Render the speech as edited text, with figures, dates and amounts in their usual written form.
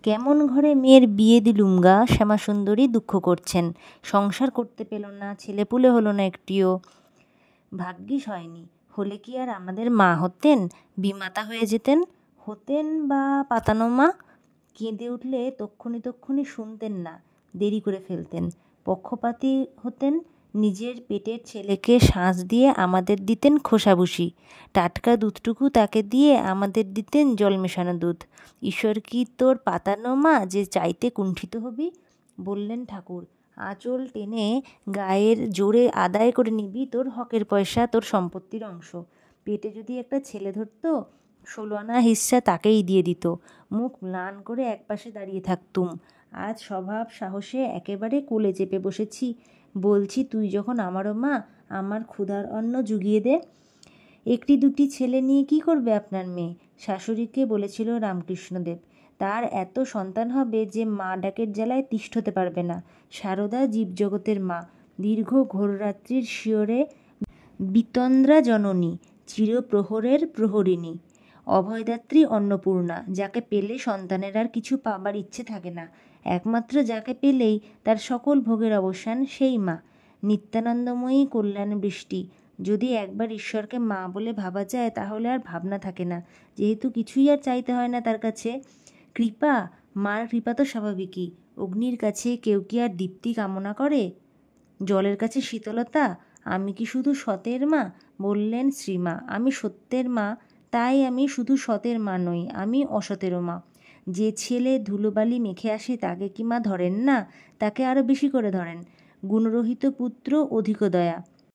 কেমন ঘরে মেয়ের বিয়ে দিলুম গা, শ্যামাসুন্দরী দুঃখ করছেন। সংসার করতে পেল না, ছেলেপুলে হলো না একটিও। ভাগ্যিস হয়নি, হলে কি আর আমাদের মা হতেন, বিমাতা হয়ে যেতেন? হতেন বা পাতানো মা। কেঁদে উঠলে তক্ষুনি শুনতেন না, দেরি করে ফেলতেন, পক্ষপাতী হতেন। নিজের পেটের ছেলেকে শাঁস দিয়ে আমাদের দিতেন খোসাবুসি, টাটকা দুধটুকু তাকে দিয়ে আমাদের দিতেন জল মেশানো দুধ। ঈশ্বর কি তোর পাতানো মা যে চাইতে কুণ্ঠিত হবি? বললেন ঠাকুর, আঁচল টেনে গায়ের জোরে আদায় করে নিবি তোর হকের পয়সা, তোর সম্পত্তির অংশ। পেটে যদি একটা ছেলে ধরতো, 16 আনা হিস্সা তাকেই দিয়ে দিত। মুখ ম্লান করে একপাশে দাঁড়িয়ে থাকতুম। আজ স্বভাব সাহসে একেবারে কোলে চেপে বসেছি, বলছি তুই যখন আমারও মা, আমার ক্ষুধার অন্ন জুগিয়ে দে। একটি দুটি ছেলে নিয়ে কি করবে আপনার মেয়ে? শাশুড়িকে বলেছিল রামকৃষ্ণদেব, তার এত সন্তান হবে যে মা ডাকের জ্বালায় তিষ্ঠ হতে পারবে না। সারদা জীবজগতের মা, দীর্ঘ ঘোররাত্রির শিয়রে বিতন্দ্রা জননী, চিরপ্রহরের প্রহরিণী, অভয়দাত্রী অন্নপূর্ণা, যাকে পেলে সন্তানের আর কিছু পাবার ইচ্ছে থাকে না, একমাত্র যাকে পেলেই তার সকল ভোগের অবসান, সেই মা। নিত্যানন্দময়ী কল্যাণ বৃষ্টি। যদি একবার ঈশ্বরকে মা বলে ভাবা যায়, তাহলে আর ভাবনা থাকে না, যেহেতু কিছুই আর চাইতে হয় না তার কাছে। কৃপা, মার কৃপা তো স্বাভাবিকই। অগ্নির কাছে কেউ কি আর দীপ্তি কামনা করে? জলের কাছে শীতলতা। আমি কি শুধু সতের মা? বললেন শ্রীমা, আমি সত্যের মা, তাই আমি শুধু সতের মা নই, আমি অসতেরও মা। যে ছেলে ধুলোবালি মেখে আসে তাকে কি মা ধরেন না? তাকে আরও বেশি করে ধরেন। গুণরহিত পুত্র অধিক দয়া।